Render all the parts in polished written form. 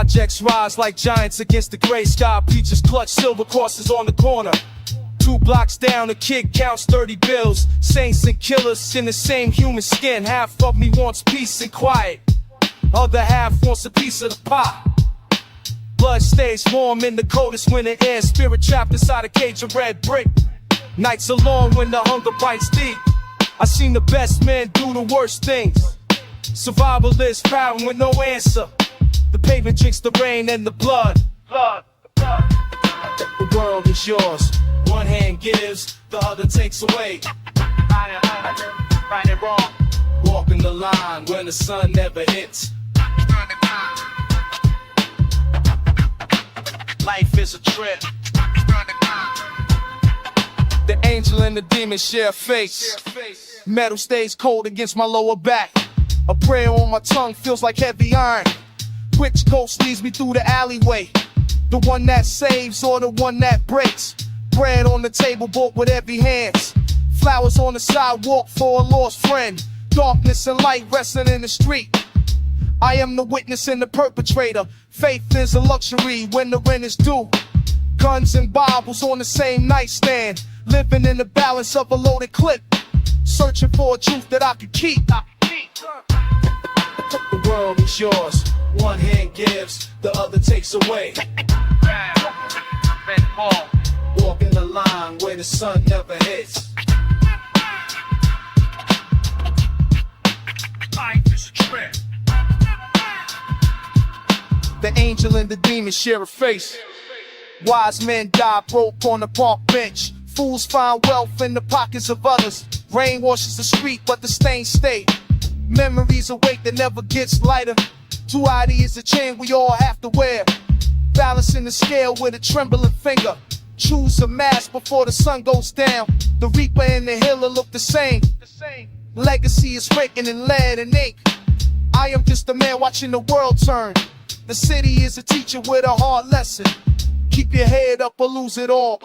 Projects rise like giants against the gray sky. Preachers clutch silver crosses on the corner. 2 blocks down, a kid counts 30 bills. Saints and killers in the same human skin. Half of me wants peace and quiet, other half wants a piece of the pie. Blood stays warm in the coldest winter air. Spirit trapped inside a cage of red brick. Nights are long when the hunger bites deep. I seen the best men do the worst things. Survival is proud with no answer. The pavement drinks the rain and the blood. The world is yours. One hand gives, the other takes away. Right and wrong. Walking the line when the sun never hits. Life is a trip. The angel and the demon share a face. Metal stays cold against my lower back. A prayer on my tongue feels like heavy iron. Which ghost leads me through the alleyway? The one that saves or the one that breaks? Bread on the table bought with heavy hands. Flowers on the sidewalk for a lost friend. Darkness and light resting in the street. I am the witness and the perpetrator. Faith is a luxury when the rent is due. Guns and Bibles on the same nightstand. Living in the balance of a loaded clip. Searching for a truth that I could keep. The world is yours. One hand gives, the other takes away. Walking the line where the sun never hits. Life is a trip. The angel and the demon share a face. Wise men die broke on the park bench. Fools find wealth in the pockets of others. Rain washes the street, but the stains stay. Memories awake that never gets lighter. Too ID is a chain we all have to wear. Balancing the scale with a trembling finger. Choose a mask before the sun goes down. The reaper and the healer look the same. Legacy is written in lead and ink. I am just a man watching the world turn. The city is a teacher with a hard lesson. Keep your head up or lose it all.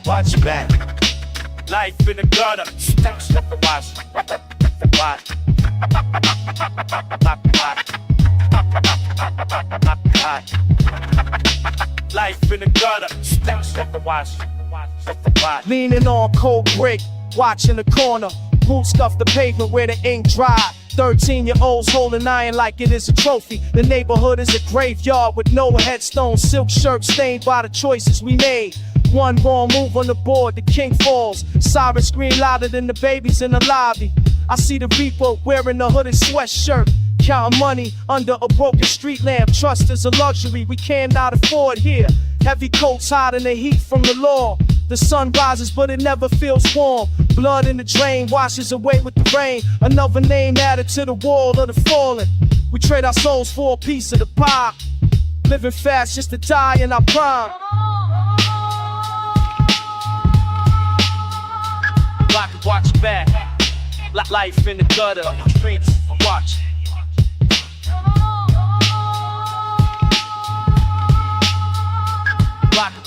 Watch your back. Life in the gutter. Watch. Life in the gutter. Watch. Leaning on cold brick, watching the corner. Boots scuff the pavement where the ink dry. 13-year-olds holding iron like it is a trophy. The neighborhood is a graveyard with no headstone. Silk shirt stained by the choices we made. One wrong move on the board, the king falls. Sirens scream louder than the babies in the lobby. I see the reaper wearing a hooded sweatshirt, counting money under a broken street lamp. Trust is a luxury we cannot afford here. Heavy coats hiding the heat from the law. The sun rises but it never feels warm. Blood in the drain washes away with the rain. Another name added to the wall of the fallen. We trade our souls for a piece of the pie. Living fast just to die in our prime. Watch back. Life in the gutter. Streets, watch.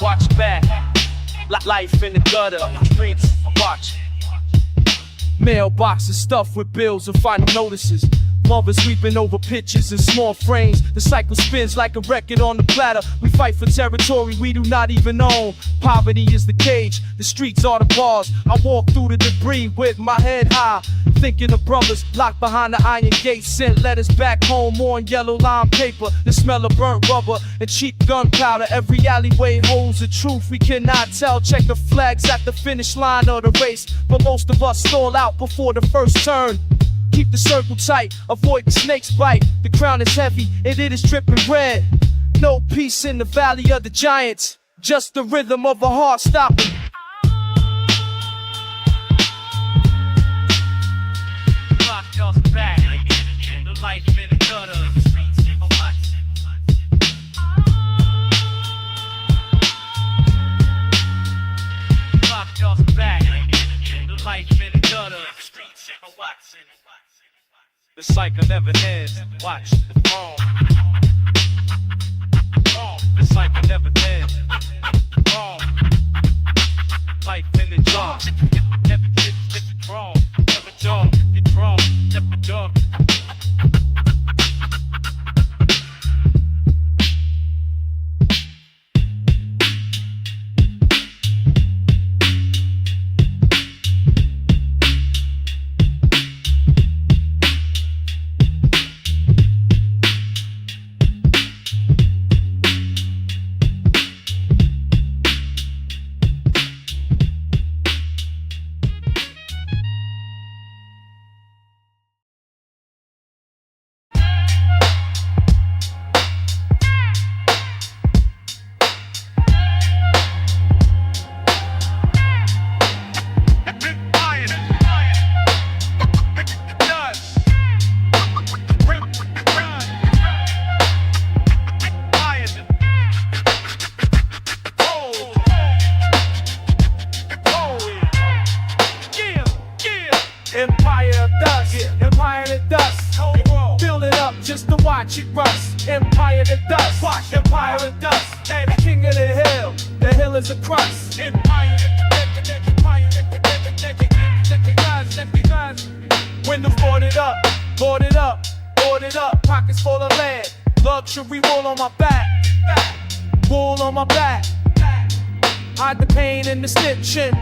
Watch back. Life in the gutter. Streets, watch. Mailboxes stuffed with bills and final notices. Mothers weeping over pictures in small frames. The cycle spins like a record on the platter. We fight for territory we do not even own. Poverty is the cage, the streets are the bars. I walk through the debris with my head high, thinking of brothers locked behind the iron gate. Sent letters back home on yellow line paper. The smell of burnt rubber and cheap gunpowder. Every alleyway holds the truth we cannot tell. Check the flags at the finish line of the race, but most of us stall out before the first turn. Keep the circle tight, avoid the snake's bite. The crown is heavy and it is dripping red. No peace in the valley of the giants. just the rhythm of a heart stopping. Lock us back, the life in the gutter. Lock us back, the life in the gutter. The cycle never ends. Watch the throne. The cycle never ends. Life in the jar. Never get wrong. Never jump. Get wrong. Never jump. Watch it rust, empire to dust. Watch empire to dust. And the king of the hill is a crust. Empire, windows boarded up, boarded up, boarded up. Pockets full of lead, luxury wool on my back, wool on my back. Hide the pain and the stitching.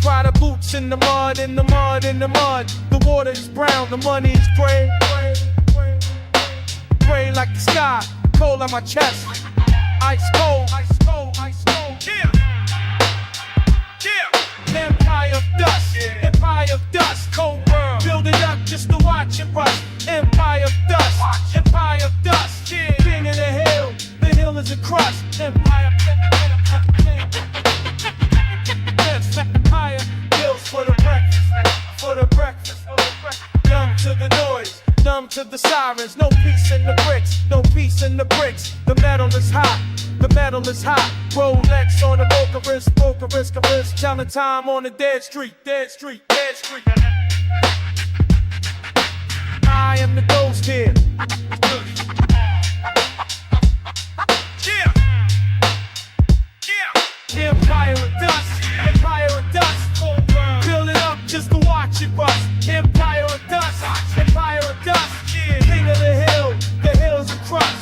Cry the boots in the mud, in the mud, in the mud. The water is brown, the money is gray. Gray like the sky, cold on my chest. Ice cold, ice cold, ice cold. Yeah, yeah. Empire of dust, empire of dust. Cold world, build it up just to watch it rust. Empire of dust, empire of dust. Yeah. King of the hill is a crust. Empire, empire, bills for the breakfast, for the breakfast. Numb to the noise, numb to the sirens. No peace in the bricks, no peace in the bricks. The metal is hot, the metal is hot. Rolex on the Vultures, counting time on the dead street, dead street, dead street. I am the ghost here. Yeah, yeah. Empire of dust, empire of dust. Build it up just to watch it rust. Empire of dust, empire of dust. Yeah. King of the hill's a crust.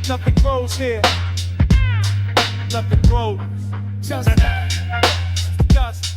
Nothing grows here. Nothing grows. Just dust.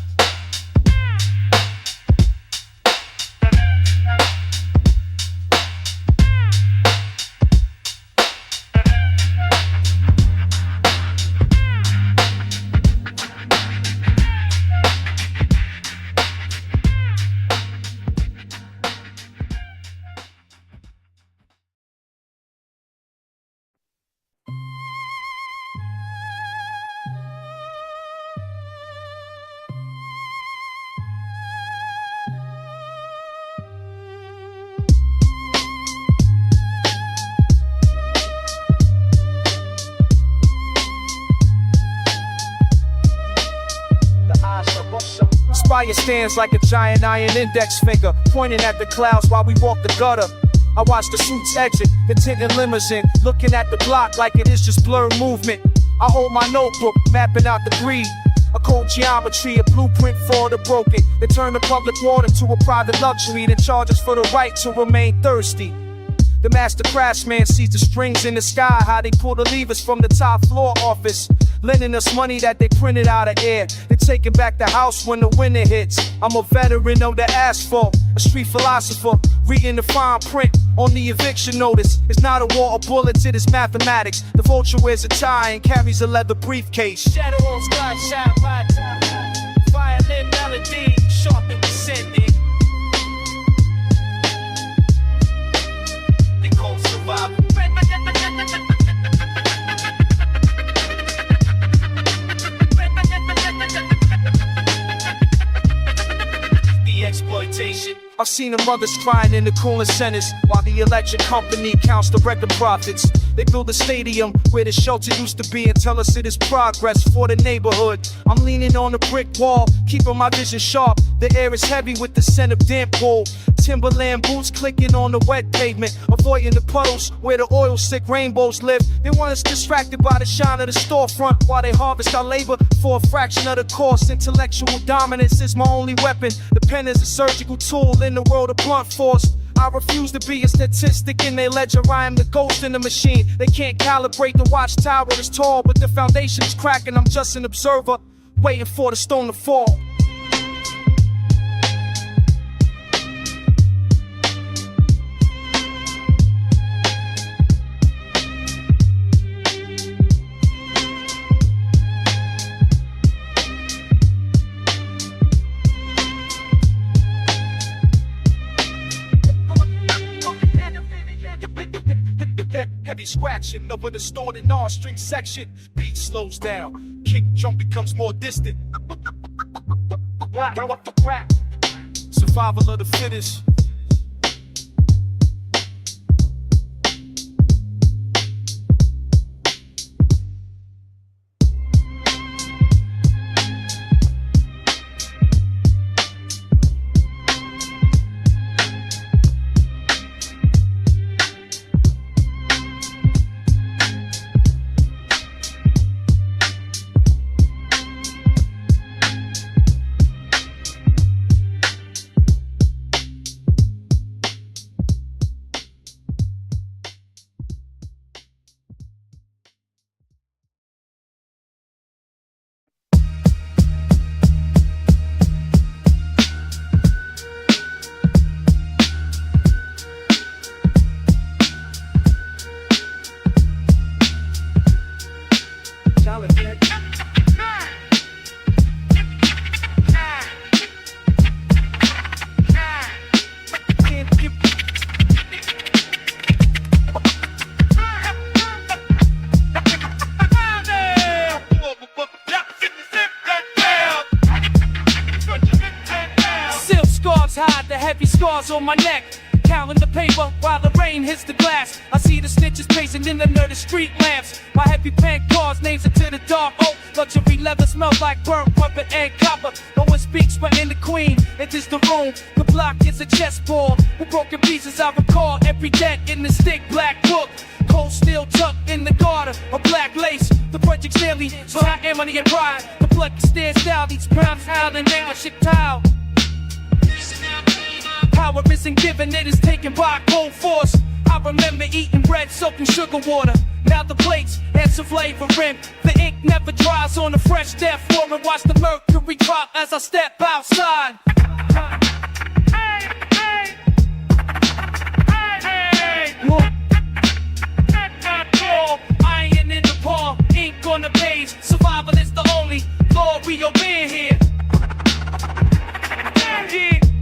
Spire stands like a giant iron index finger, pointing at the clouds while we walk the gutter. I watch the suits exit, the tinted limousine, looking at the block like it is just blurred movement. I hold my notebook, mapping out the greed. A cold geometry, a blueprint for the broken. They turn the public water to a private luxury, then charge us for the right to remain thirsty. The master craftsman sees the strings in the sky, how they pull the levers from the top floor office, lending us money that they printed out of air. They're taking back the house when the winter hits. I'm a veteran of the asphalt, a street philosopher, reading the fine print on the eviction notice. It's not a war of bullets, it is mathematics. The vulture wears a tie and carries a leather briefcase. Shadow on sky, shine by time. Violin melody, sharp and descending. I've seen the mothers crying in the cooling centers while the electric company counts the record profits. They build a stadium where the shelter used to be and tell us it is progress for the neighborhood. I'm leaning on a brick wall, keeping my vision sharp. The air is heavy with the scent of damp coal. Timberland boots clicking on the wet pavement, avoiding the puddles where the oil slick rainbows live. They want us distracted by the shine of the storefront while they harvest our labor for a fraction of the cost. Intellectual dominance is my only weapon. The pen is a surgical tool in the world of blunt force. I refuse to be a statistic in their ledger. I am the ghost in the machine. They can't calibrate the watchtower is tall, but the foundation is cracking. I'm just an observer, waiting for the stone to fall. Heavy scratching over the stored in our string section. Beat slows down, kick drum becomes more distant. Survival of the fittest. Hide the heavy scars on my neck, counting the paper while the rain hits the glass. I see the snitches pacing in under the street lamps. My heavy pen cards names into the dark oak. Luxury leather smells like burnt rubber and copper. No one speaks but in the queen enters the room. The block is a chessboard with broken pieces. I recall every dent in the thick black book. Cold steel tucked in the garter, a black lace. The project's nearly, so I am on the pride. The blood stares down, these pounds out and now shit tile. Power isn't given, it is taken by cold force. I remember eating bread soaked in sugar water. Now the plates had some flavor in. The ink never dries on a fresh death floor. And watch the mercury drop as I step outside. Hey, hey, hey, hey. Iron in the palm, ink on the page. Survival is the only law we obey here.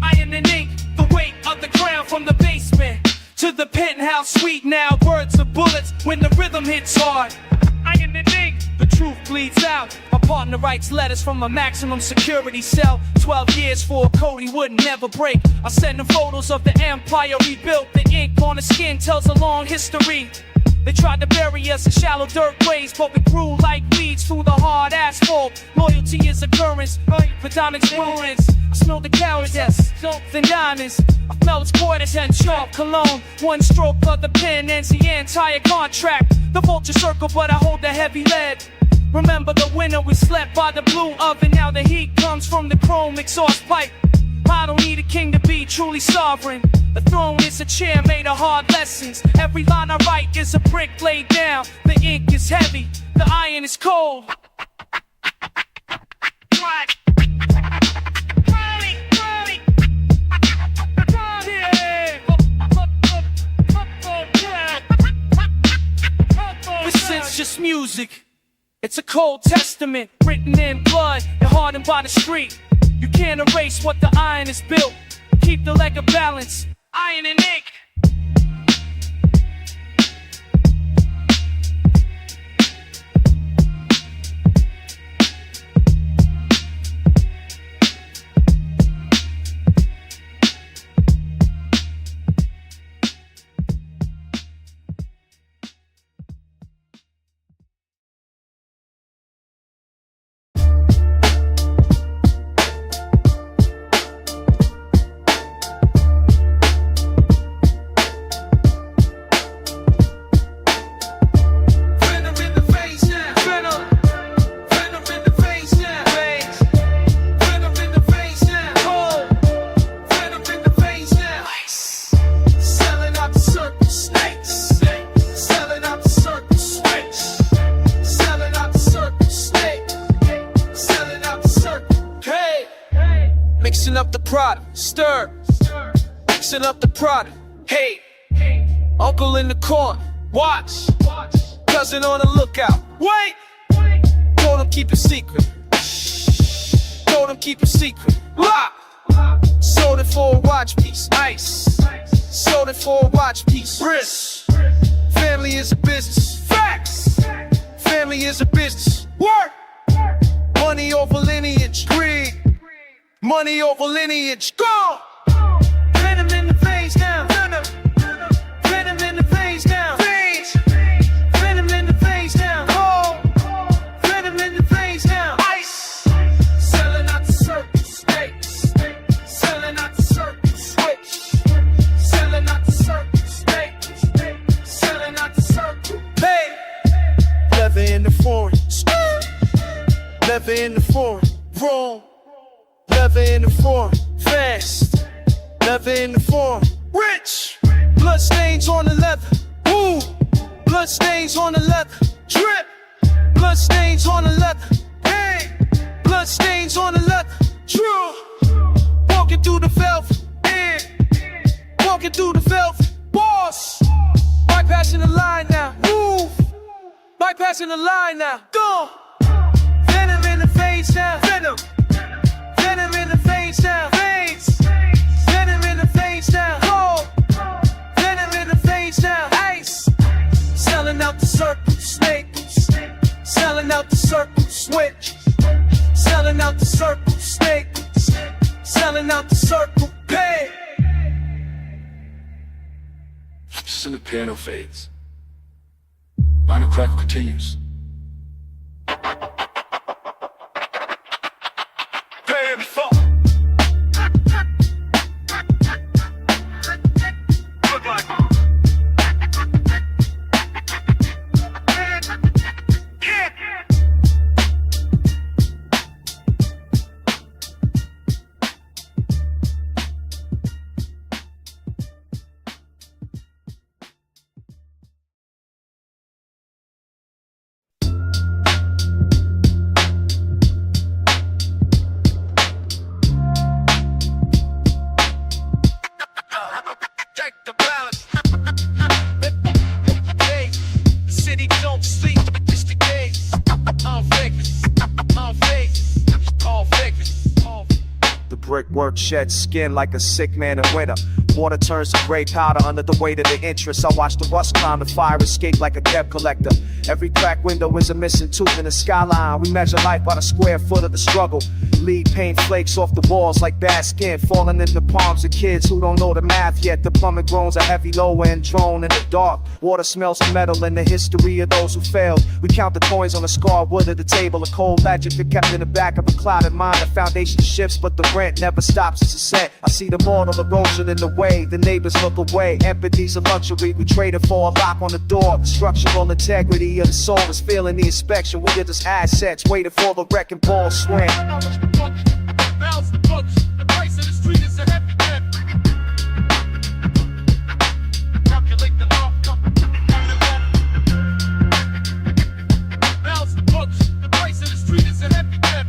Iron and ink, the weight of the crown from the basement to the penthouse suite. Now words are bullets when the rhythm hits hard. Iron and ink, the truth bleeds out. My partner writes letters from a maximum security cell. 12 years for a code he would never break. I send him photos of the empire rebuilt. The ink on the skin tells a long history. They tried to bury us in shallow dirt graves, but we grew like weeds through the hard asphalt. Loyalty is occurrence, for diamonds influence. I smell the cowards, yes, than diamonds. I smell its quarters and chalk cologne. One stroke of the pen ends the entire contract. The vultures circle, but I hold the heavy lead. Remember the winter we slept by the blue oven. Now the heat comes from the chrome exhaust pipe. I don't need a king to be truly sovereign. The throne is a chair made of hard lessons. Every line I write is a brick laid down. The ink is heavy, the iron is cold. This is just music. It's a cold testament written in blood and hardened by the street. You can't erase what the iron is built. Keep the leg of balance. Iron and ink. Mixing up the product, stir. Mixing up the product. Hey, uncle in the corner, watch. Cousin on the lookout, wait. Told him keep it secret. Told him keep it secret. Lock. Sold it for a watch piece, ice. Sold it for a watch piece, wrist. Family is a business, facts. Family is a business, work. Money over lineage, greed. Money over lineage, go. Venom in the veins now, venom. Venom in the veins now, veins. Venom in the veins now, oh. Venom in the veins now, ice. Selling out the circus, steaks. Selling out the circus, switch. Selling out the circus, steaks. Selling out the circus, hey. Leather in the foreign, leather in the foreign, wrong. Leather in the foreign, fast. Leather in the foreign, rich. Blood stains on the leather, woo. Blood stains on the leather, drip. Blood stains on the leather, hey. Blood stains on the leather, true. Walking through the velvet, yeah. Walking through the velvet, boss. Bypassing the line now, move. Bypassing the line now, go. Venom in the veins now, venom. Venom in the veins now, veins. Venom in the veins now, cold. Venom in the veins now, ice. Selling out the circle, snakes. Selling out the circle, switch. Selling out the circle, snakes. Selling out the circle, pay. Just in the piano fades. Minor crack continues. Paying for. Look like. Yeah. Check the balance. Hey, the city don't sleep. It's the gaze. I'm Vegas. I'm Vegas. All Vegas. The brickwork sheds skin like a sick man in winter. Water turns to gray powder under the weight of the interest. I watch the rust climb, the fire escape like a debt collector. Every cracked window is a missing tooth in the skyline. We measure life by the square foot of the struggle. Lead paint flakes off the walls like bad skin, falling in the palms of kids who don't know the math yet. The plumbing groans a heavy lower and drone in the dark. Water smells of metal in the history of those who failed. We count the coins on the scarred wood of the table. A cold legend been kept in the back of a clouded mind. The foundation shifts, but the rent never stops. It's a set. I see the mortal erosion in the way. The neighbors look away. Empathy's a luxury. We traded for a lock on the door. The structural integrity of the soul is feeling the inspection. We did this assets, waiting for the wrecking ball swing. Bells, the books, the price of the street is a heavy debt. Calculate the law, bells, the books, the price of the street is a heavy debt.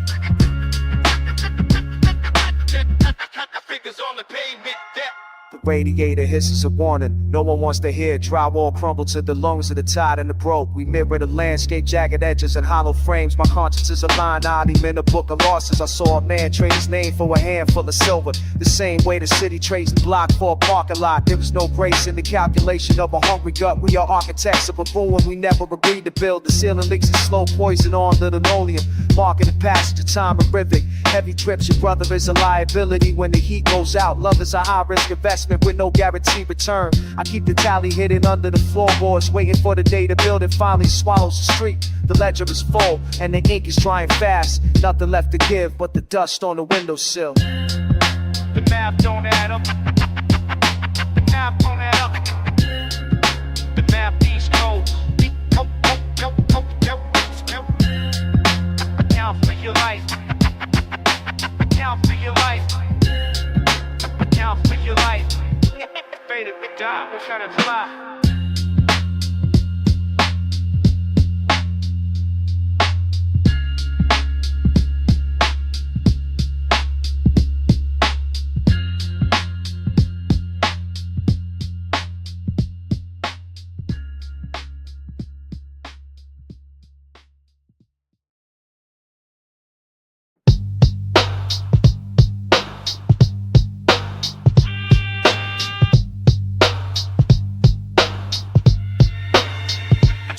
Figures on the pavement, debt. The radiator hisses a warning. No one wants to hear. Drywall crumble to the lungs of the tired and the broke. We mirror the landscape, jagged edges and hollow frames. My conscience is aligned-eyed. I'm in a book of losses. I saw a man trade his name for a handful of silver. The same way the city trades the block for a parking lot. There was no grace in the calculation of a hungry gut. We are architects of a ruin we never agreed to build. The ceiling leaks is slow poison on the linoleum. Marking the passage of time horrific. Heavy drips, your brother is a liability when the heat goes out. Love is a high-risk investment with no guaranteed return. I keep the tally hidden under the floorboards, waiting for the day the building finally swallows the street. The ledger is full, and the ink is drying fast. Nothing left to give but the dust on the windowsill. The math don't add up. The math don't add up. The math these codes. Account for your life. Account for your life. Account for your life. Faded to die. We're trying to fly.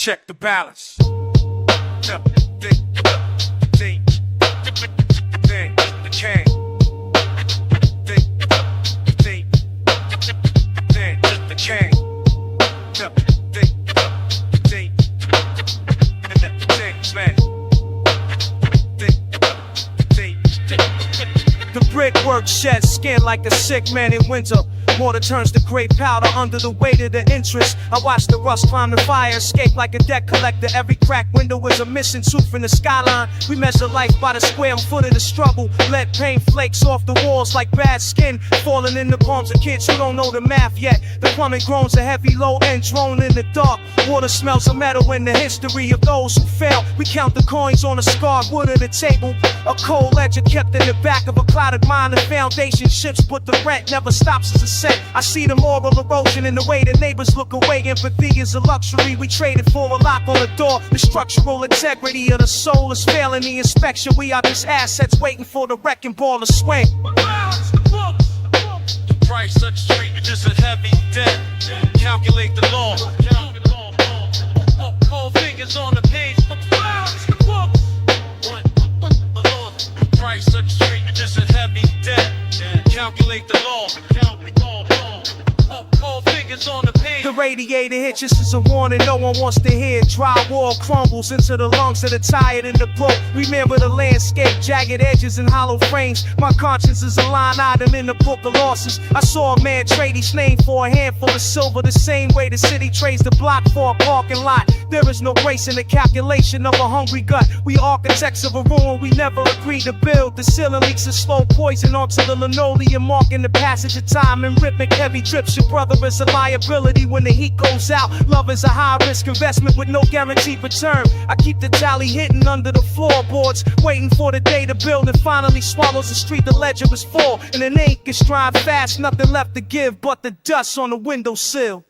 check the balance. The brickwork sheds skin like a sick man in winter. Water turns to gray powder under the weight of the interest. I watch the rust climb the fire, escape like a debt collector. Every cracked window is a missing tooth in the skyline. We measure life by the square foot of the struggle. Let paint flakes off the walls like bad skin, falling in the palms of kids who don't know the math yet. The plumbing groans a heavy low end drone in the dark. Water smells of metal in the history of those who fail. We count the coins on the scarred wood of the table. A cold ledger kept in the back of a clouded mind. The foundation shifts, but the rent never stops as a cent. I see the moral erosion in the way the neighbors look away. Empathy is a luxury we traded for a lock on the door. The structural integrity of the soul is failing the inspection. We are just assets waiting for the wrecking ball to swing. The price of the street is just a heavy debt. Calculate the law. Cold fingers on the page. The price of the street is just a heavy debt. Calculate the law. Cold fingers on the page. The radiator hits just as a warning, no one wants to hear. Drywall crumbles into the lungs of the tired and the broke. Remember the landscape, jagged edges and hollow frames. My conscience is a line item in the book of losses. I saw a man trade his name for a handful of silver, the same way the city trades the block for a parking lot. There is no grace in the calculation of a hungry gut. We architects of a ruin we never agreed to build. The ceiling leaks a slow poison onto the linoleum, marking the passage of time in rhythmic heavy drips. Your brother is a liability when the heat goes out. Love is a high-risk investment with no guaranteed return. I keep the tally hidden under the floorboards, waiting for the day the building finally swallows the street the ledger is for. And an ink is drying fast, nothing left to give but the dust on the windowsill.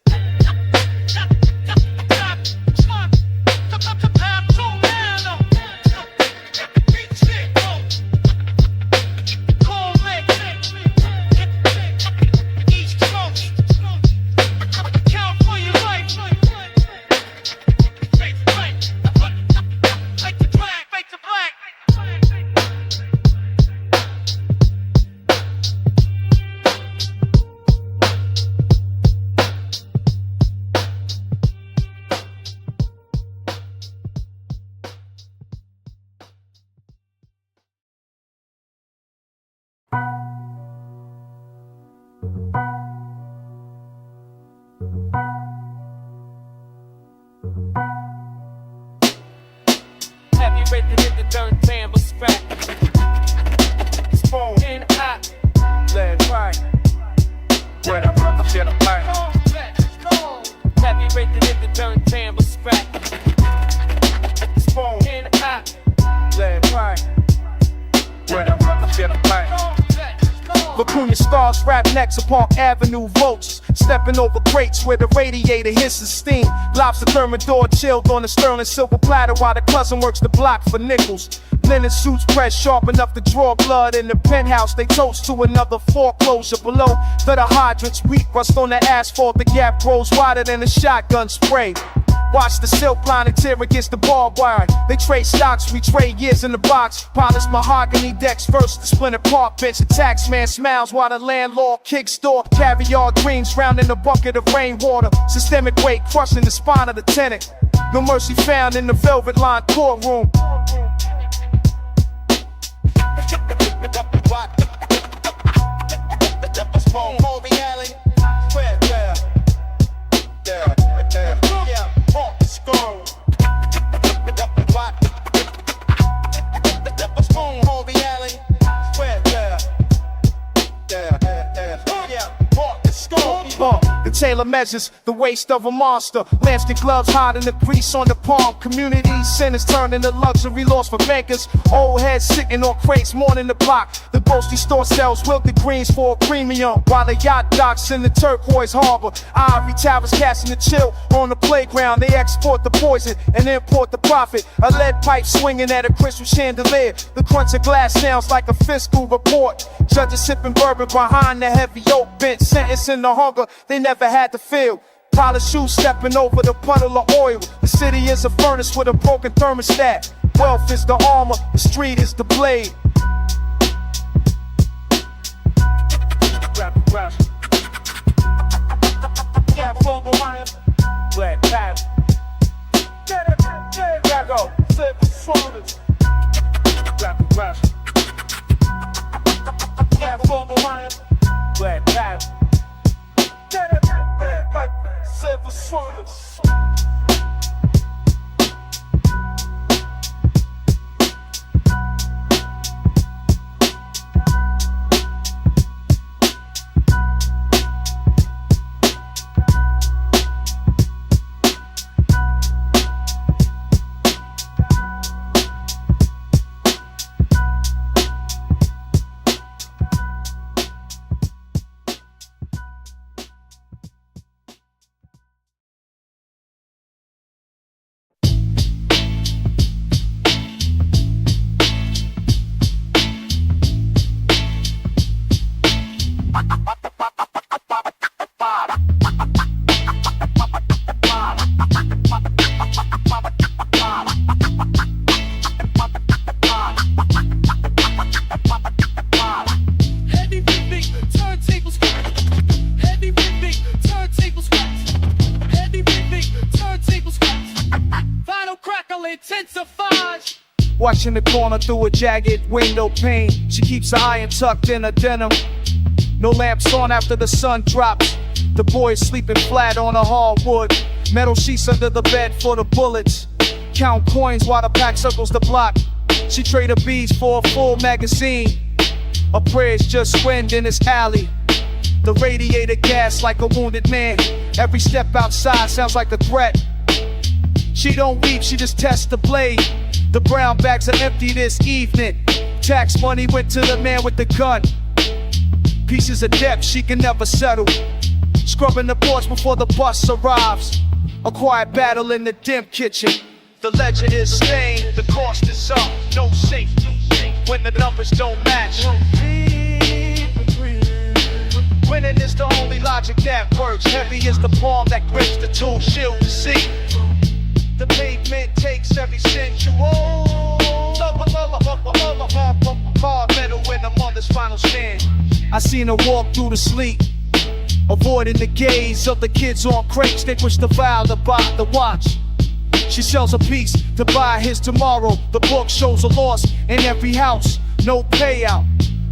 Park Avenue Vultures, stepping over crates where the radiator hisses steam. Lobster thermidor chilled on a sterling silver platter while the cousin works the block for nickels. Linen suits pressed sharp enough to draw blood. In the penthouse they toast to another foreclosure below. The hydrants weak rust on the asphalt. The gap grows wider than a shotgun spray. Watch the silk line and tear against the barbed wire. They trade stocks, we trade years in the box. Polished mahogany decks first, the splinter park bench. The taxman smiles while the landlord kicks door. Caviar dreams drowned in a bucket of rainwater. Systemic weight crushing the spine of the tenant. No mercy found in the velvet lined courtroom. The tailor measures the waist of a monster. Lambstick gloves hiding the grease on the palm. Community centers turned into luxury laws for bankers. Old heads sitting on crates mourning the block. The grocery store sells wilted greens for a premium, while the yacht docks in the turquoise harbor. Ivory towers casting the chill on the playground. They export the poison and import the profit. A lead pipe swinging at a crystal chandelier. The crunch of glass sounds like a fiscal report. Judges sipping bourbon behind the heavy oak bench, sentencing the hunger they never had to feel. Pile of shoes stepping over the puddle of oil. The city is a furnace with a broken thermostat. Wealth is the armor, the street is the blade. Rap. Yeah, full behind. Black pat. Yeah, go. Silver shoulders. Rap. Yeah, full behind. Black pat. Silver shoulders. Watching the corner through a jagged window pane. She keeps her iron tucked in her denim. No lamps on after the sun drops. The boy is sleeping flat on a hardwood. Metal sheets under the bed for the bullets. Count coins while the pack circles the block. She traded beads for a full magazine. Her prayers just wind in this alley. The radiator gas like a wounded man. Every step outside sounds like a threat. She don't weep, she just tests the blade. The brown bags are empty this evening. Tax money went to the man with the gun. Pieces of debt she can never settle. Scrubbing the porch before the bus arrives. A quiet battle in the dim kitchen. The ledger is stained, the cost is up. No safety when the numbers don't match. Winning is the only logic that works. Heavy is the palm that grips the tool, shield to see. The pavement takes every cent you owe. Hard metal in the mother's final stand. I seen her walk through the sleep, avoiding the gaze of the kids on crates. They push the file to buy the watch. She sells a piece to buy his tomorrow. The book shows a loss in every house. No payout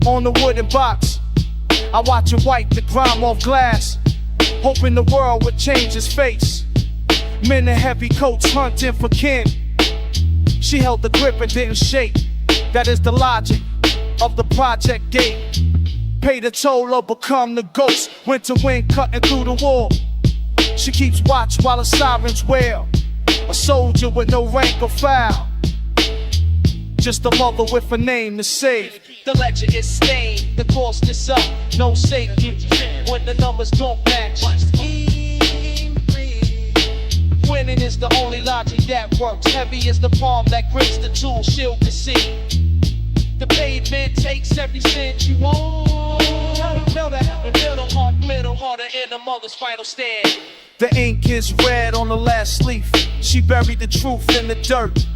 on the wooden box. I watch her wipe the grime off glass, hoping the world would change his face. Men in heavy coats hunting for kin. She held the grip and didn't shake. That is the logic of the project gate. Pay the toll or become the ghost. Winter wind cutting through the wall. She keeps watch while the sirens wail. A soldier with no rank or file. Just a mother with a name to save. The ledger is stained, the cost is up. No safety when the numbers don't match. Winning is the only logic that works. Heavy is the palm that grips the tool, shield to see. The pavement takes every cent you own. Know that middle harder in the mother's final stand. The ink is red on the last leaf. She buried the truth in the dirt.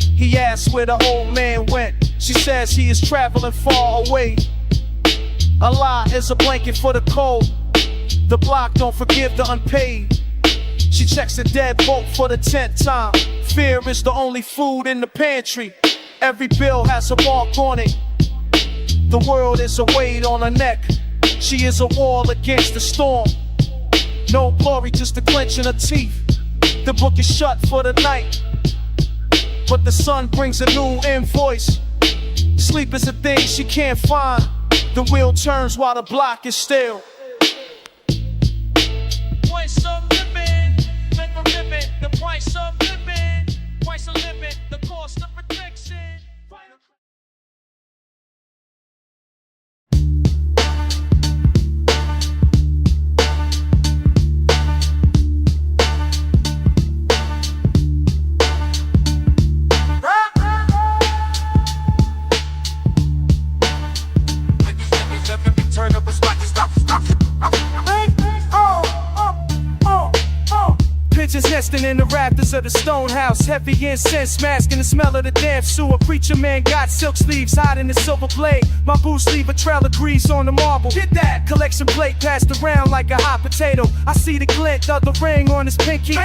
He asked where the old man went. She says he is traveling far away. A lie is a blanket for the cold. The block don't forgive the unpaid. She checks the deadbolt for the 10th time. Fear is the only food in the pantry. Every bill has a mark on it. The world is a weight on her neck. She is a wall against the storm. No glory, just the clenching her teeth. The book is shut for the night, but the sun brings a new invoice. Sleep is a thing she can't find. The wheel turns while the block is still. Price of living, the price of living, price of living, the cost of protection. Nesting in the rafters of the stone house, heavy incense masking the smell of the damn sewer. Preacher man got silk sleeves hiding the silver blade. My boots leave a trail of grease on the marble. Get that collection plate passed around like a hot potato. I see the glint of the ring on his pinky.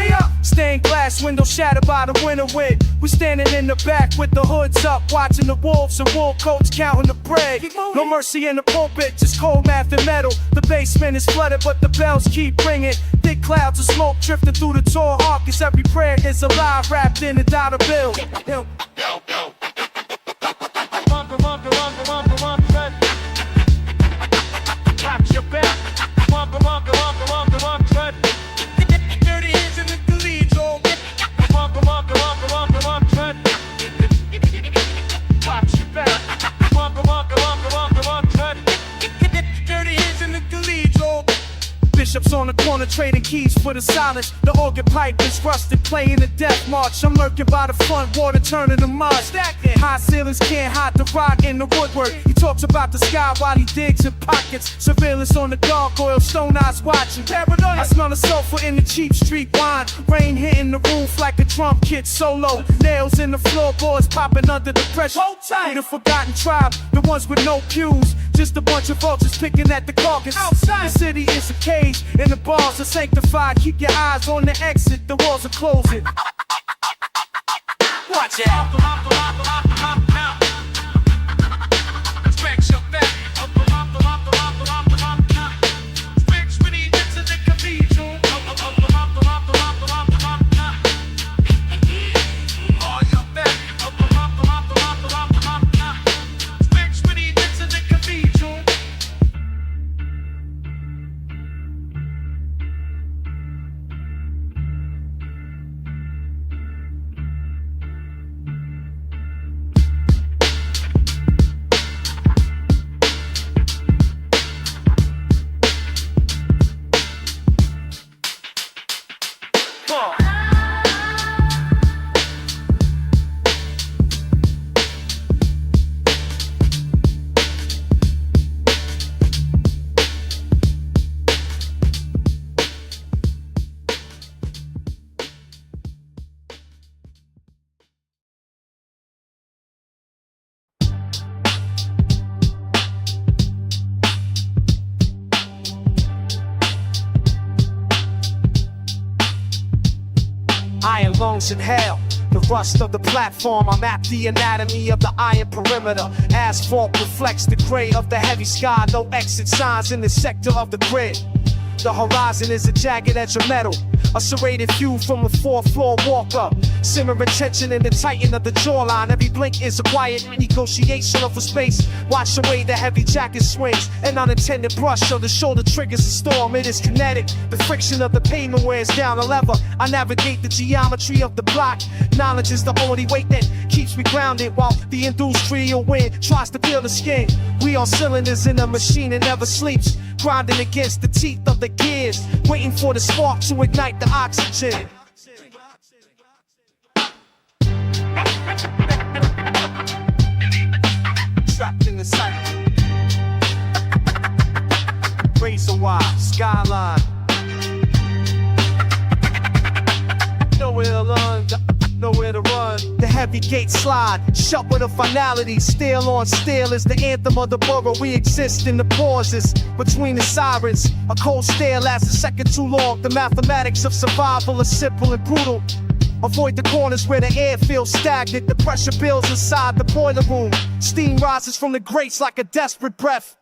Stained glass window shattered by the winter wind. We standing in the back with the hoods up, watching the wolves and wool coats counting the bread. No mercy in the pulpit, just cold math and metal. The basement is flooded, but the bells keep ringing. Thick clouds of smoke drifting through the tall arcus. Every prayer is alive, wrapped in a dollar bill. Clap your back. Dirty hands in the cathedral. Clap your back. Dirty hands in the cathedral. Bishops on the corner trading keys for the silence. The organ pipe is rusted, playing the death march. I'm lurking by the front, water turning to mud. High ceilings can't hide the rock in the woodwork. He talks about the sky while he digs in pockets. Surveillance on the gargoyle, stone eyes watching. I smell the sulfur in the cheap street wine. Rain hitting the roof like a drum kit solo. Nails in the floorboards popping under the pressure. The forgotten tribe, the ones with no pews. Just a bunch of vultures picking at the carcass. Outside. The city is a cage, and the bars are sanctified. Keep your eyes on the exit, the walls are closing. Watch out. Stretch your back. Stretch when he gets to the cathedral. On your back. Stretch when he gets to the cathedral. Iron lungs in hell, the rust of the platform. I map the anatomy of the iron perimeter. Asphalt reflects the gray of the heavy sky. No exit signs in the sector of the grid. The horizon is a jagged edge of metal, a serrated view from a 4th floor walk-up. Simmering tension in the tighten of the jawline. Every blink is a quiet negotiation of a space. Watch the way the heavy jacket swings. An unintended brush of the shoulder triggers a storm. It is kinetic. The friction of the pavement wears down a lever. I navigate the geometry of the block. Knowledge is the only weight that keeps me grounded, while the industrial wind tries to peel the skin. We are cylinders in a machine that never sleeps, grinding against the teeth of the gears, waiting for the spark to ignite the oxygen. Trapped in the cycle. Razor wire, skyline. Nowhere to run, nowhere to run. The heavy gate slide, shut with a finality. Steel on steel is the anthem of the borough. We exist in the pauses between the sirens. A cold stare lasts a second too long. The mathematics of survival are simple and brutal. Avoid the corners where the air feels stagnant. The pressure builds inside the boiler room. Steam rises from the grates like a desperate breath.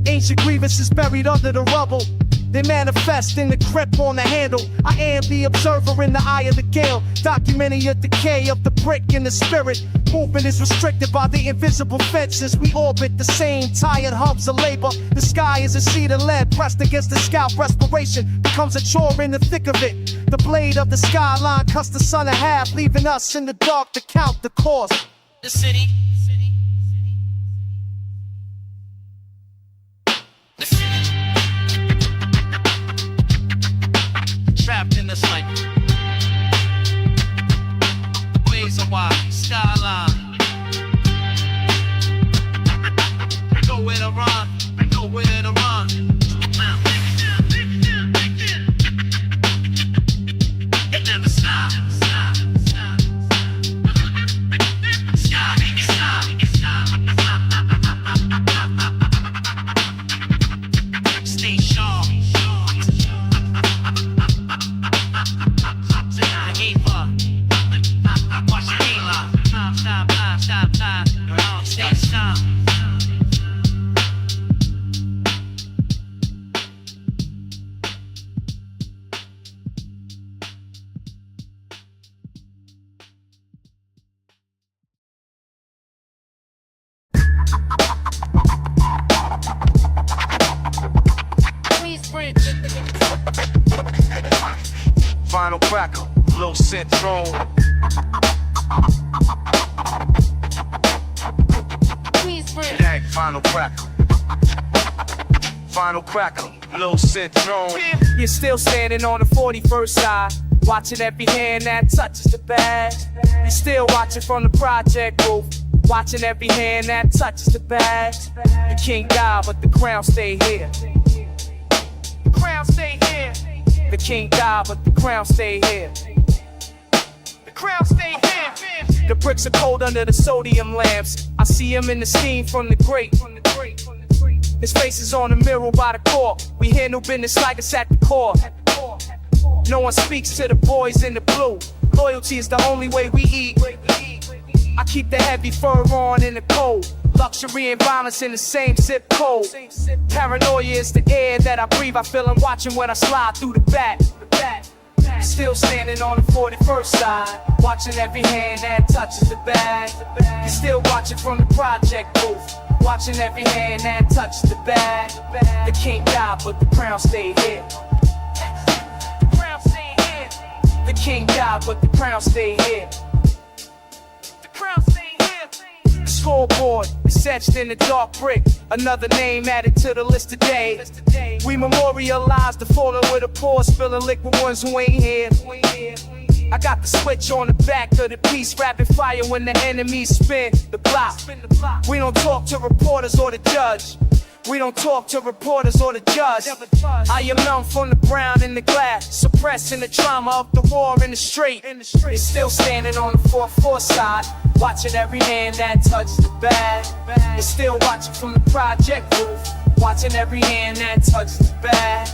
Ancient grievances buried under the rubble. They manifest in the grip on the handle. I am the observer in the eye of the gale, documenting the decay of the brick in the spirit. Movement is restricted by the invisible fences. We orbit the same tired hubs of labor. The sky is a sheet of lead pressed against the scalp. Respiration becomes a chore in the thick of it. The blade of the skyline cuts the sun in half, leaving us in the dark to count the cost. The city. The city. Trapped in the cycle. Ways of wide, skyline. Nowhere to run, nowhere to run. It never final cracker, low syndrome. Queensbridge. Tag final cracker. Final cracker, low syndrome. You're still standing on the 41st side, watching every hand that touches the bag. You're still watching from the project roof, watching every hand that touches the bag. The king died, but the crown stayed here. The crown stayed here. The king died, but the crown stayed here. The crown stayed here. The bricks are cold under the sodium lamps. I see him in the steam from the grate. His face is on the mirror by the court. We handle business like it's at the core. No one speaks to the boys in the blue. Loyalty is the only way we eat. I keep the heavy fur on in the cold. Luxury and violence in the same zip code. Paranoia is the air that I breathe. I feel I'm watching when I slide through the back. Still standing on the 41st side, watching every hand that touches the bag. You're still watching from the project booth, watching every hand that touches the bag. The king died, but the crown stayed here. The crown stayed here. The king died, but the crown stayed here. The crown stayed here. The scoreboard is etched in the dark brick. Another name added to the list today. We memorialize the fallen with a pause, spilling liquid ones who ain't here. I got the switch on the back of the piece, rapid fire when the enemies spin the block. We don't talk to reporters or the judge. We don't talk to reporters or the judge. I am numb from the brown in the glass, suppressing the trauma of the war in the street. It's still standing on the 4th side, watching every hand that touches the bag. It's still watching from the project roof, watching every hand that touches the bag.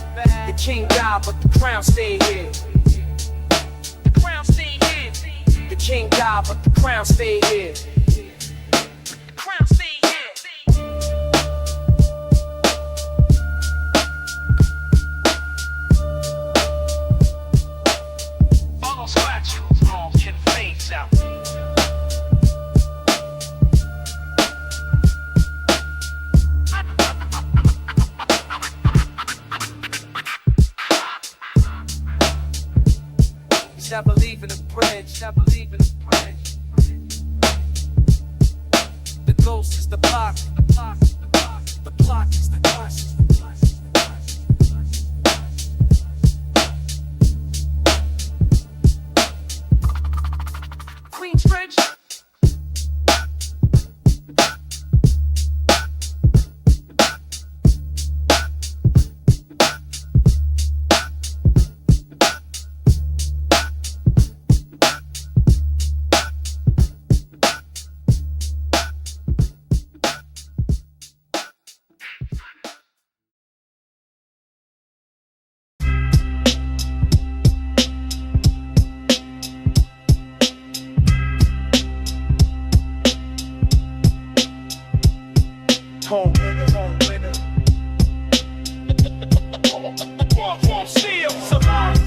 The king died, but the crown stayed here. The crown stayed here. The king died, but the crown stayed here. The crown stayed here. Never leaving the bridge, never leaving the bridge. The ghost is the block, the block, the block, the block is the classic. Queensbridge. Home winner. Won't see him survive.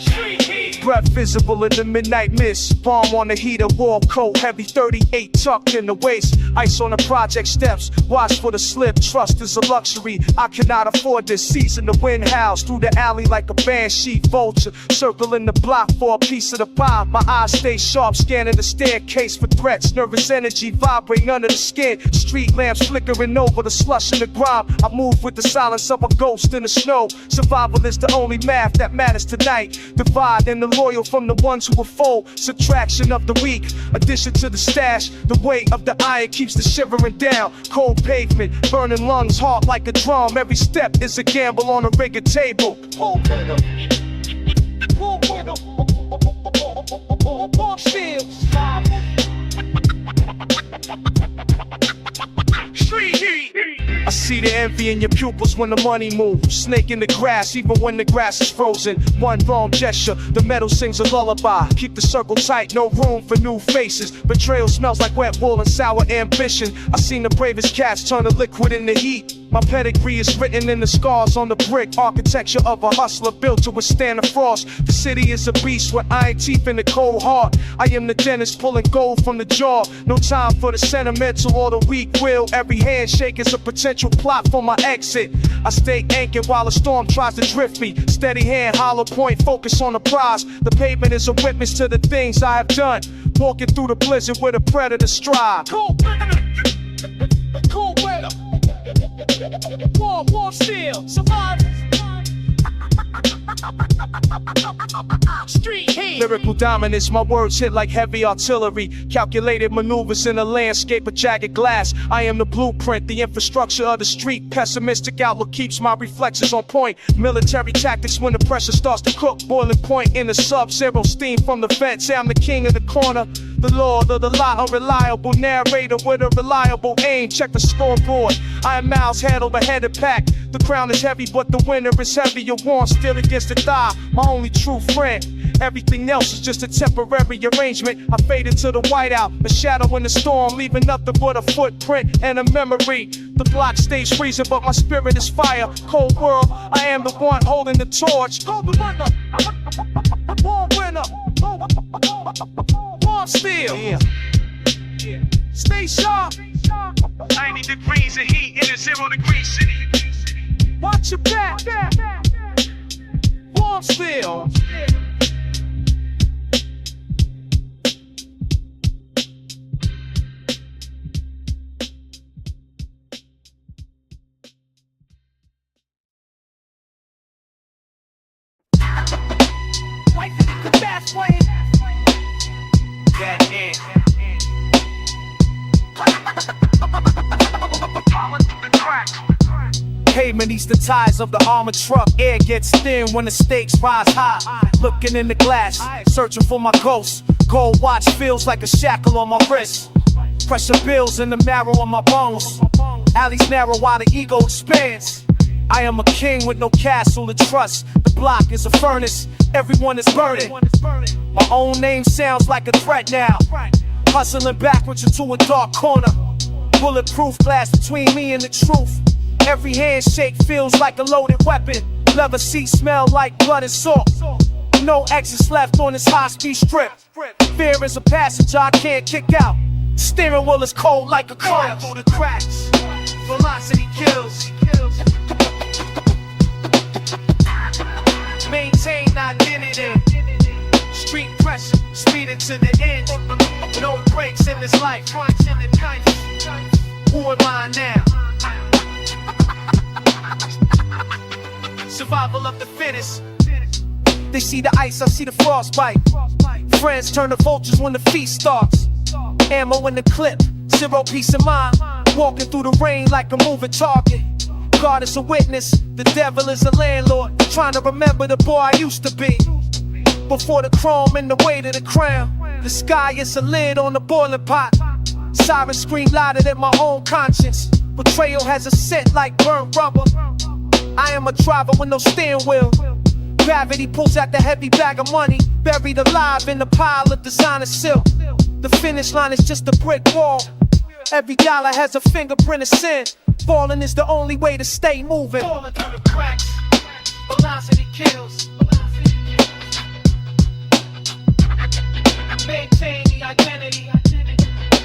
Street heat. Breath visible in the midnight mist. Bomb on the heater, wall coat, heavy 38 tucked in the waist. Ice on the project steps, watch for the slip. Trust is a luxury, I cannot afford this. Season the wind howls through the alley like a banshee vulture. Circling the block for a piece of the pie. My eyes stay sharp, scanning the staircase for threats. Nervous energy vibrating under the skin. Street lamps flickering over the slush in the grime. I move with the silence of a ghost in the snow. Survival is the only math that matters tonight. Divide and the loyal from the ones who will fold. Subtraction of the weak, addition to the stash. The weight of the iron keeps the shivering down. Cold pavement, burning lungs, heart like a drum. Every step is a gamble on a rigged table. Street heat. I see the envy in your pupils when the money moves. Snake in the grass, even when the grass is frozen. One wrong gesture, the metal sings a lullaby. Keep the circle tight, no room for new faces. Betrayal smells like wet wool and sour ambition. I seen the bravest cats turn to liquid in the heat. My pedigree is written in the scars on the brick. Architecture of a hustler built to withstand the frost. The city is a beast with iron teeth and a cold heart. I am the dentist pulling gold from the jaw. No time for the sentimental or the weak will. Every handshake is a potential plot for my exit. I stay anchored while a storm tries to drift me. Steady hand, hollow point, focus on the prize. The pavement is a witness to the things I have done. Walking through the blizzard with a predator stride. Cool weather, warm steel, survive. Street heat. Lyrical dominance, my words hit like heavy artillery. Calculated maneuvers in a landscape of jagged glass. I am the blueprint, the infrastructure of the street. Pessimistic outlook keeps my reflexes on point. Military tactics when the pressure starts to cook. Boiling point in the sub-zero steam from the vents. Say I'm the king of the corner, the lord of the lot, unreliable narrator with a reliable aim. Check the scoreboard. I am miles handled ahead of pack. The crown is heavy, but the winner is heavier. Warm still against the thigh, my only true friend. Everything else is just a temporary arrangement. I fade into the whiteout, a shadow in the storm, leaving nothing but a footprint and a memory. The block stays freezing, but my spirit is fire. Cold world, I am the one holding the torch. Cold winner, warm winner, warm steel. Yeah. Stay sharp. 90 degrees of heat in a 0 degree city. Watch your back. Warm steel. Pavement eats the tires of the armored truck. Air gets thin when the stakes rise high. Looking in the glass, searching for my ghost. Gold watch feels like a shackle on my wrist. Pressure builds in the marrow of my bones. Alleys narrow while the ego expands. I am a king with no castle to trust. The block is a furnace, everyone is burning. My own name sounds like a threat now. Hustling backwards into a dark corner. Bulletproof glass between me and the truth. Every handshake feels like a loaded weapon. Leather seats smell like blood and salt. No exits left on this high-speed strip. Fear is a passenger I can't kick out. Steering wheel is cold like a car through the cracks. Velocity kills. Maintain identity. Street pressure, speeding to the end. No breaks in this life. Who am I now? Survival of the fittest. They see the ice, I see the frostbite. Friends turn to vultures when the feast starts. Ammo in the clip, zero peace of mind. Walking through the rain like a moving target. God is a witness, the devil is a landlord. Trying to remember the boy I used to be. Before the chrome and the weight of the crown. The sky is a lid on the boiling pot. Sirens scream louder than my own conscience. Betrayal has a scent like burnt rubber. I am a driver with no steering wheel. Gravity pulls out the heavy bag of money. Buried alive in a pile of designer silk. The finish line is just a brick wall. Every dollar has a fingerprint of sin. Falling is the only way to stay moving. Falling through the cracks, velocity kills. Maintain the identity.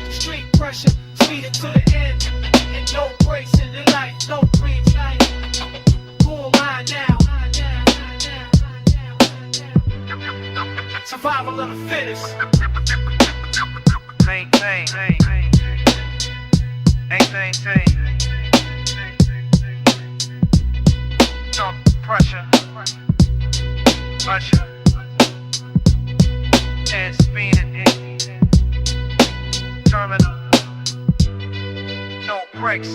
Street pressure, speed it to the end. And no breaks in the life, no green light. Full line now. Survival of the fittest. Maintain. No pressure. And speeding. Terminal. No brakes.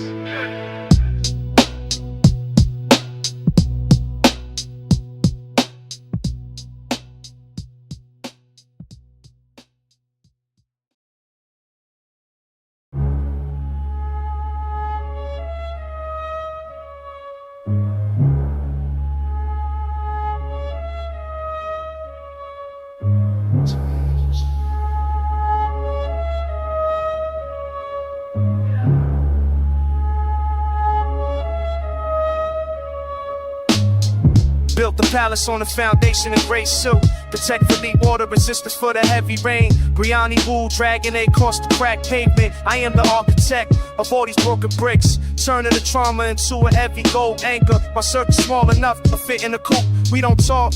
Built the palace on a foundation of gray silk. Protect for deep water, resistance for the heavy rain. Briani wool dragging it across the cracked pavement. I am the architect of all these broken bricks, turning the trauma into a heavy gold anchor. My circuit's small enough to fit in a coupe. We don't talk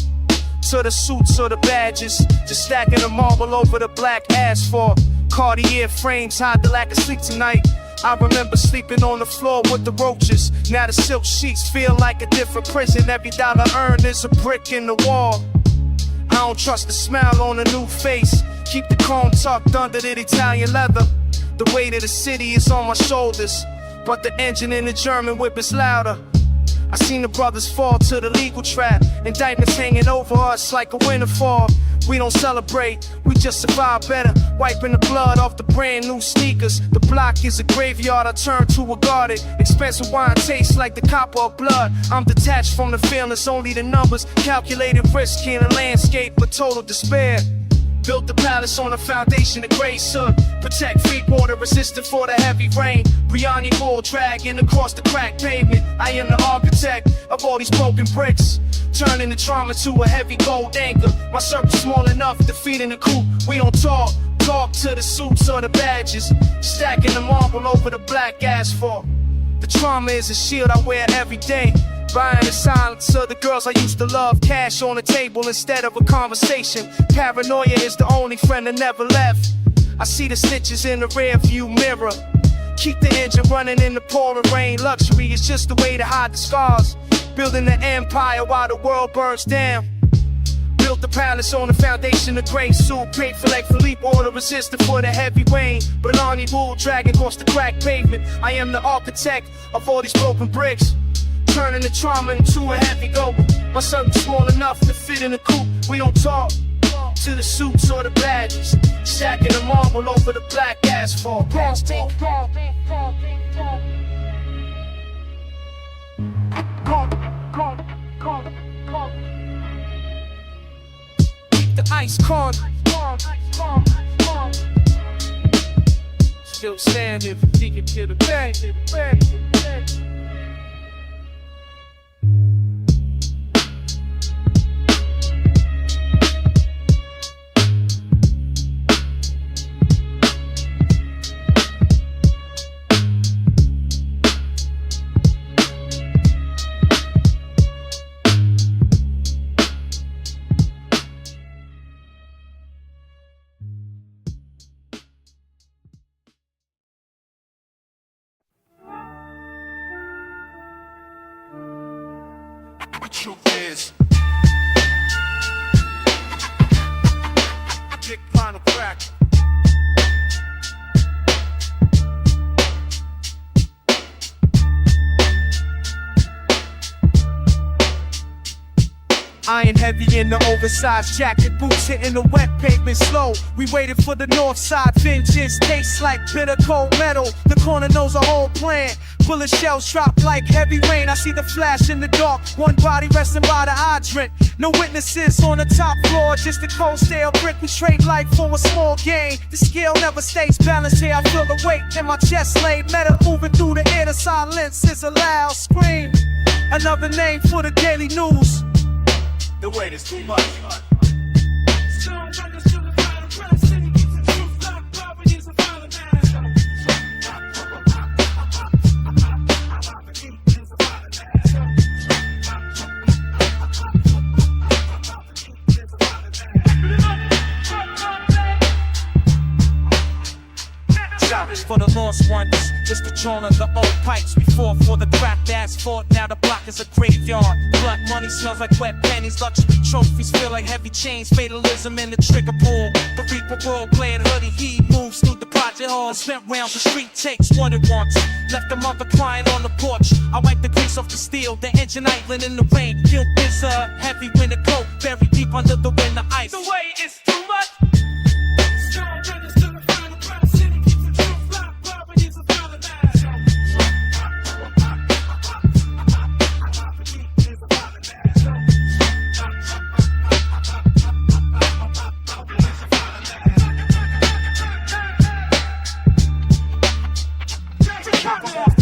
to the suits or the badges, just stacking the marble over the black asphalt. Cartier frames hide the lack of sleep tonight. I remember sleeping on the floor with the roaches. Now the silk sheets feel like a different prison. Every dollar earned is a brick in the wall. I don't trust the smile on a new face. Keep the comb tucked under the Italian leather. The weight of the city is on my shoulders, but the engine in the German whip is louder. I seen the brothers fall to the legal trap. Indictments hanging over us like a winter fall. We don't celebrate, we just survive better. Wiping the blood off the brand new sneakers. The block is a graveyard, I turn to a garden. Expensive wine tastes like the copper of blood. I'm detached from the feelings, only the numbers. Calculated risk in a landscape of total despair. Built the palace on a foundation of gray soot. Protect free water, resistant for the heavy rain. Briani wool dragging across the cracked pavement. I am the architect of all these broken bricks, turning the trauma to a heavy gold anchor. My circle's small enough to feed in the coupe. We don't talk to the suits or the badges, stacking the marble over the black asphalt. The trauma is a shield I wear every day. Buying the silence of the girls I used to love. Cash on the table instead of a conversation. Paranoia is the only friend that never left. I see the stitches in the rear view mirror. Keep the engine running in the pouring rain. Luxury is just a way to hide the scars. Building an empire while the world burns down. Built the palace on the foundation of gray suit. Paid for like Philippe, water resistant for the heavy rain. Briani wool dragging across the cracked pavement. I am the architect of all these broken bricks, turning the trauma into a heavy goal. My circle's small enough to fit in a coupe. We don't talk to the suits or the badges, stacking the marble over the black asphalt. Keep the ice calm. Still standing, thinking to the back. The truth is, Big final crack. Iron heavy in the oversized jacket, boots hitting the wet pavement slow. We waited for the north side vengeance, tastes like bitter cold metal. The corner knows a whole plan. Bullet shells drop like heavy rain. I see the flash in the dark, one body resting by the hydrant. No witnesses on the top floor, just a cold stale brick. We trade life for a small gain. The scale never stays balanced here. I feel the weight in my chest laid. Metal moving through the air. The silence is a loud scream. Another name for the daily news. the weight is too much. For the lost ones, just the drawn of the old pipes. We fought for the cracked asphalt, now the block is a graveyard. Blood money smells like wet pennies, luxury trophies feel like heavy chains. Fatalism in the trigger pull. The Reaper role playing hoodie, he moves through the project hall. Spent rounds the street takes, wanted once. Left the mother crying on the porch. I wipe the grease off the steel, the engine idling in the rain. Guilt is a heavy winter coat, buried deep under the winter ice. The weight is too much.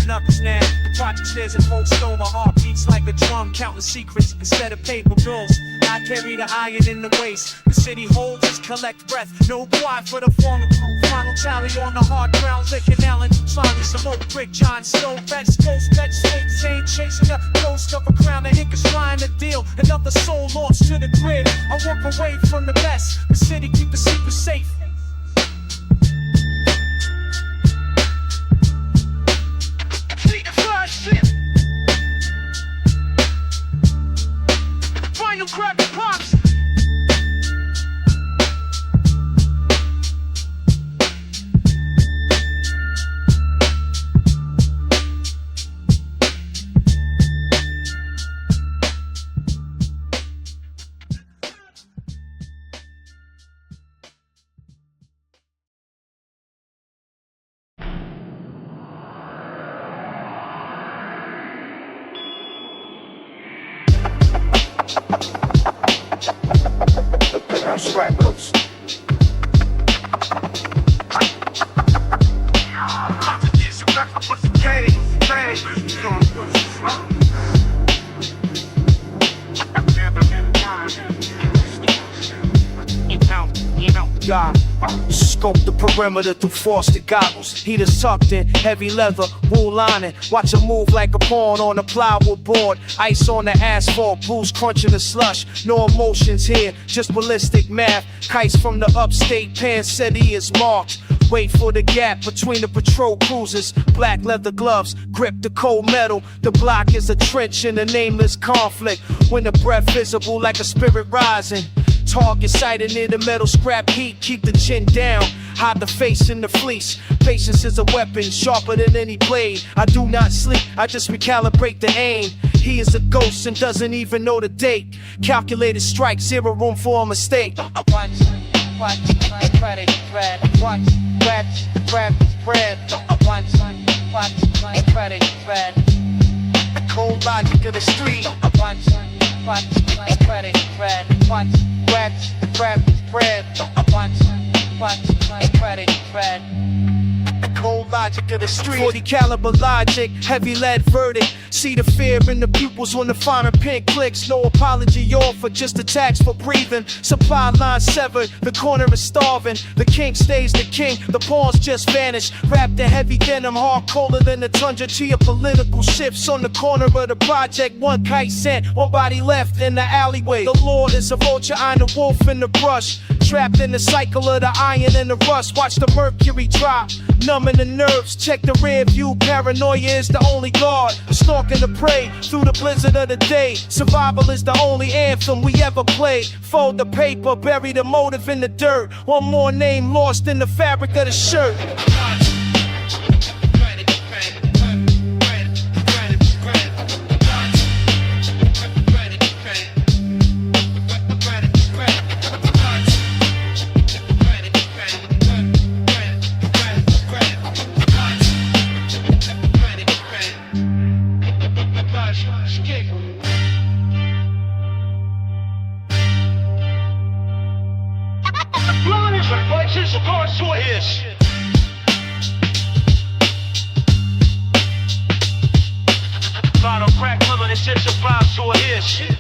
Numbers now, Project stairs and cold stone, my heart beats like a drum, counting secrets instead of paper bills. I carry the iron in the waist. The city holds us, collect breath. No quiet for the former crew. Final tally on the hard ground, licking Allen. Slimy smoke, brick, John Stone, vets, ghost, vets, same chasing a ghost of a crown. The hickers trying to deal. Another soul lost to the grid. I walk away from the best. The city keep the secret safe. Final crack pops. Scrapbooks. God, scope the perimeter through frosted goggles. Heaters tucked in, heavy leather, wool lining. Watch her move like a pawn on a plywood board. Ice on the asphalt, booze crunching the slush. No emotions here, just ballistic math. Kites from the upstate, Pan City is marked. Wait for the gap between the patrol cruisers. Black leather gloves, grip the cold metal. The block is a trench in a nameless conflict. When the breath visible like a spirit rising. Target sighted near the metal scrap heat. Keep the chin down, hide the face in the fleece. Patience is a weapon, sharper than any blade. I do not sleep, I just recalibrate the aim. He is a ghost and doesn't even know the date. Calculated strike, zero room for a mistake. Watch my credit spread. Watch, grab spread. Watch my credit spread. The cold logic of the street. Watch my credit spread. Watch, grab spread. Watch my credit spread. Cold logic of the street. 40 caliber logic, heavy lead verdict. See the fear in the pupils when the finer pin clicks. No apology offered, just a tax for breathing. Supply line severed, the corner is starving. The king stays the king, the pawns just vanish. Wrapped in heavy denim, hard colder than the tundra to your political shifts. On the corner of the project, one kite sent, one body left in the alleyway. The Lord is a vulture, I'm the wolf in the brush. Trapped in the cycle of the iron and the rust. Watch the mercury drop, numbing the nerves. Check the rear view, paranoia is the only guard. Stalking the prey through the blizzard of the day. Survival is the only anthem we ever played. Fold the paper, bury the motive in the dirt. One more name lost in the fabric of the shirt. Final crack, mother, it's just a vibe to a hit shit.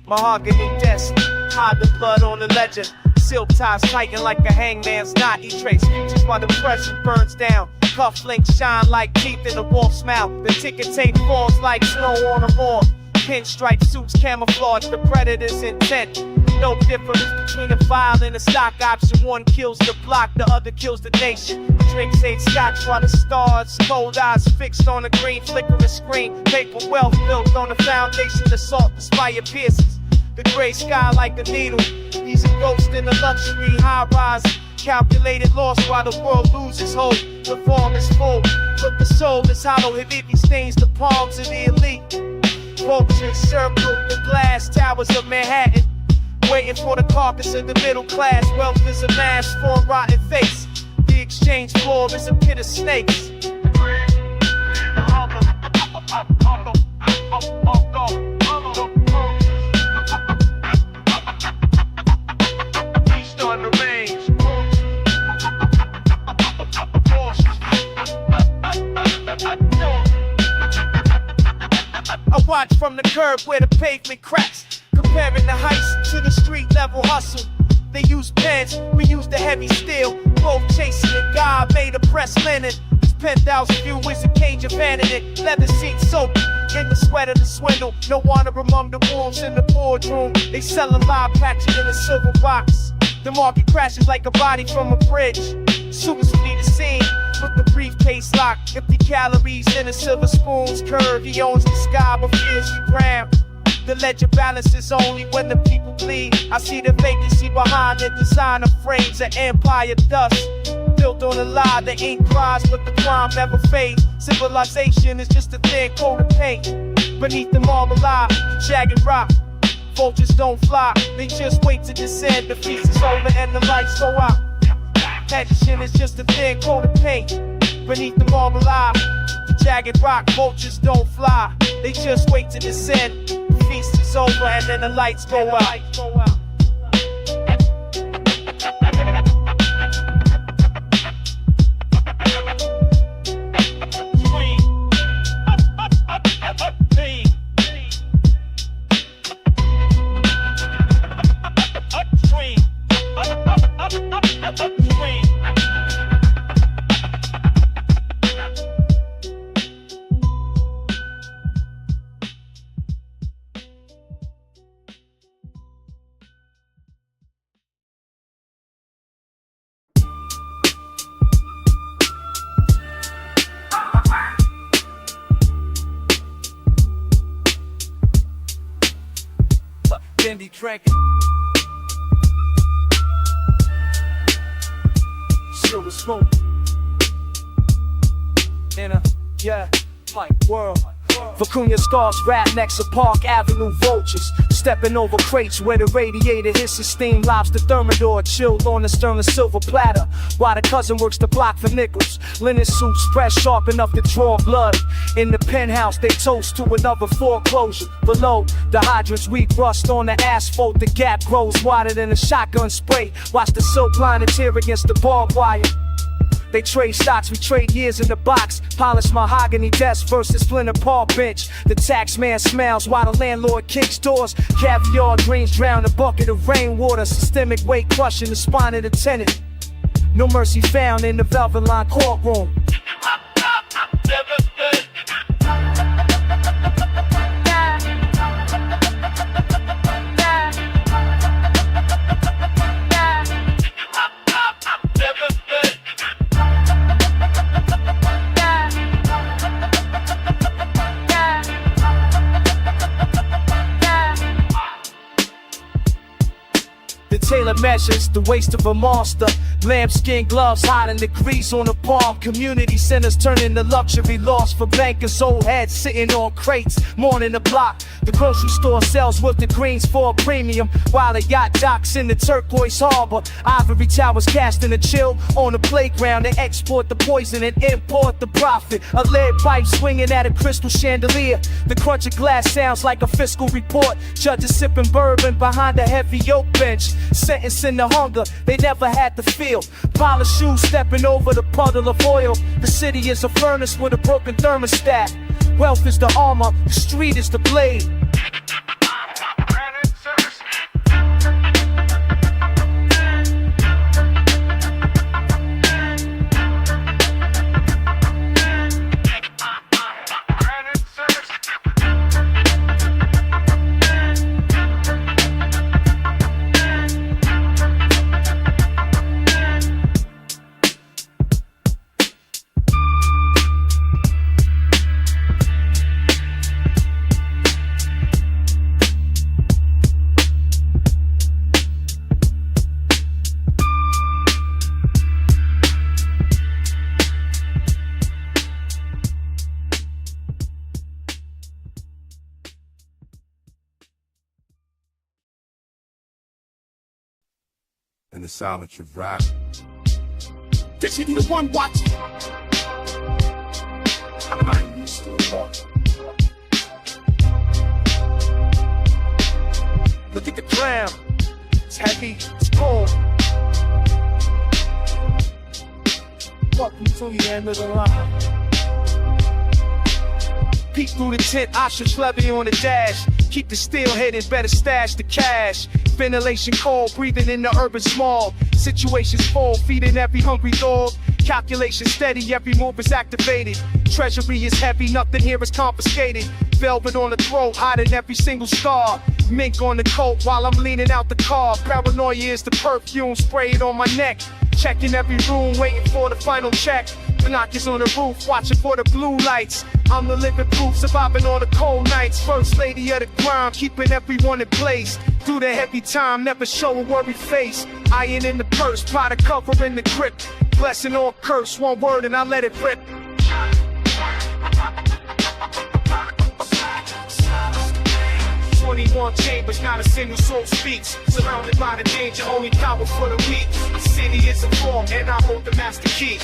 Mahogany desk, hide the blood on the legend. Silk ties tighten like a hangman's knot. E-trace, just while the pressure burns down. Cufflinks shine like teeth in a wolf's mouth. The ticket tape falls like snow on a lawn. Pinstripe suits camouflage the predator's intent. No difference between a file and a stock option. One kills the block, the other kills the nation. Drinks ain't scotch while the stars, cold eyes fixed on a green flickering screen. Paper wealth built on the foundation the salt the spire pierces. The gray sky like a needle. He's a ghost in a luxury high rise. Calculated loss while the world loses hope. The form is full, but the soul is hollow. It stains the palms of the elite. Vultures circle the glass towers of Manhattan, waiting for the carcass of the middle class. Wealth is a mask for a rotten face. The exchange floor is a pit of snakes. I watch from the curb where the pavement cracks, comparing the heights to the street level hustle. They use pens, we use the heavy steel, both chasing a God made of pressed linen. This penthouse view is a cage of vanity, leather seats soaked in the sweat of the swindle. No honor among the wolves in the boardroom. They sell a lie packaged in a silver box. The market crashes like a body from a bridge. Suits flee the scene with the briefcase locked. Empty calories in a silver spoon's curve. He owns the sky but fears the ground. The ledger balances only when the people bleed. I see the vacancy behind the designer frames. An empire dust built on a lie. The ink dries but the crime never fades. Civilization is just a thin coat of paint beneath the marble eye, jagged rock. Vultures don't fly, they just wait to descend. The feast is over and the lights go out. Passion is just a thin coat of paint beneath the marble eye, the jagged rock. Vultures don't fly, they just wait to descend. The feast is over and then the lights go out. Bendy drinking silver smoke in a pipe world. Vicuña scars rap next to Park Avenue vultures, stepping over crates where the radiator hisses steam. Lobster thermidor chilled on the stainless silver platter, while the cousin works the block for nickels. Linen suits pressed sharp enough to draw blood. In the penthouse they toast to another foreclosure. Below the hydrants we rust on the asphalt. The gap grows wider than a shotgun spray. Watch the silk line tear against the barbed wire. They trade stocks, we trade years in the box. Polished mahogany desk versus splinter paw bench. The tax man smiles while the landlord kicks doors. Caviar dreams drown a bucket of rainwater. Systemic weight crushing the spine of the tenant. No mercy found in the velvet line courtroom. Tailor measures the waist of a monster. Lambskin gloves hiding the grease on the palm. Community centers turning to luxury lost for bankers. Old heads sitting on crates, mourning the block. The grocery store sells wilted greens for a premium, while the yacht docks in the turquoise harbor. Ivory towers casting a chill on the playground. They export the poison and import the profit. A lead pipe swinging at a crystal chandelier. The crunch of glass sounds like a fiscal report. Judges sipping bourbon behind a heavy oak bench, sentencing the hunger they never had to feel. Polished shoes stepping over the puddle of oil. The city is a furnace with a broken thermostat. Wealth is the armor, the street is the blade. and the silence of rap. This is the one watch. Look at the ground. It's heavy, it's cold. Welcome to the end of the line. Peek through the tent, ostrich levy on the dash. Keep the steel headed, better stash the cash. Ventilation cold, breathing in the urban small. Situations full, feeding every hungry dog. Calculation steady, every move is activated. Treasury is heavy, nothing here is confiscated. Velvet on the throat, hiding every single scar. Mink on the coat while I'm leaning out the car. Paranoia is the perfume sprayed on my neck. Checking every room, waiting for the final check. Binoculars on the roof, watching for the blue lights. I'm the living proof, surviving on the cold nights. First lady of the ground, keeping everyone in place. Through the heavy time, never show a worried face. Iron in the purse, pot of cover in the grip. Blessing or curse, one word and I let it rip. 21 chambers, not a single soul speaks. Surrounded by the danger, only power for the weak. The city is a form, and I hold the master key.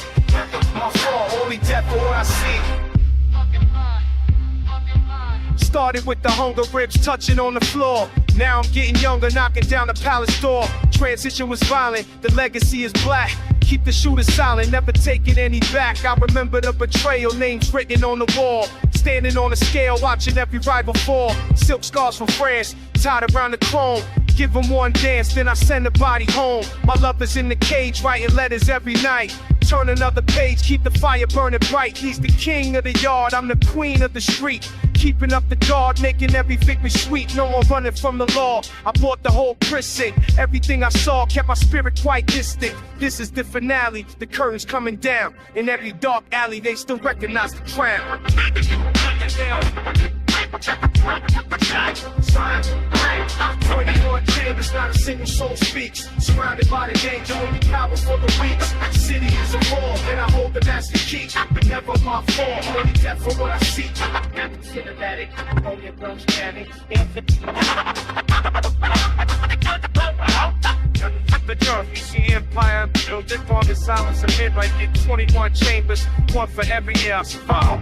My fault, only death for what I see. Started with the hunger ribs touching on the floor. Now I'm getting younger, knocking down the palace door. Transition was violent, the legacy is black. Keep the shooters silent, never taking any back. I remember the betrayal, names written on the wall. Standing on a scale, watching every rival fall. Silk scars from France, tied around the chrome. Give them one dance, then I send the body home. My lover's in the cage, writing letters every night. Turn another page, keep the fire burning bright. He's the king of the yard, I'm the queen of the street. Keeping up the guard, making every victory sweet. No one running from the law. I bought the whole precinct. Everything I saw kept my spirit quite distant. This is the finale, the curtain's coming down. In every dark alley, they still recognize the crown. 21 chambers, not a single soul speaks. Surrounded by the danger, only power for the weak. The city is a war, and I hold the master key. Never my fault, only death for what I seek. Cinematic, only a ghost panic. The Earth, you see empire, no dip on the silence of midnight. In 21 chambers, one for every year I survive.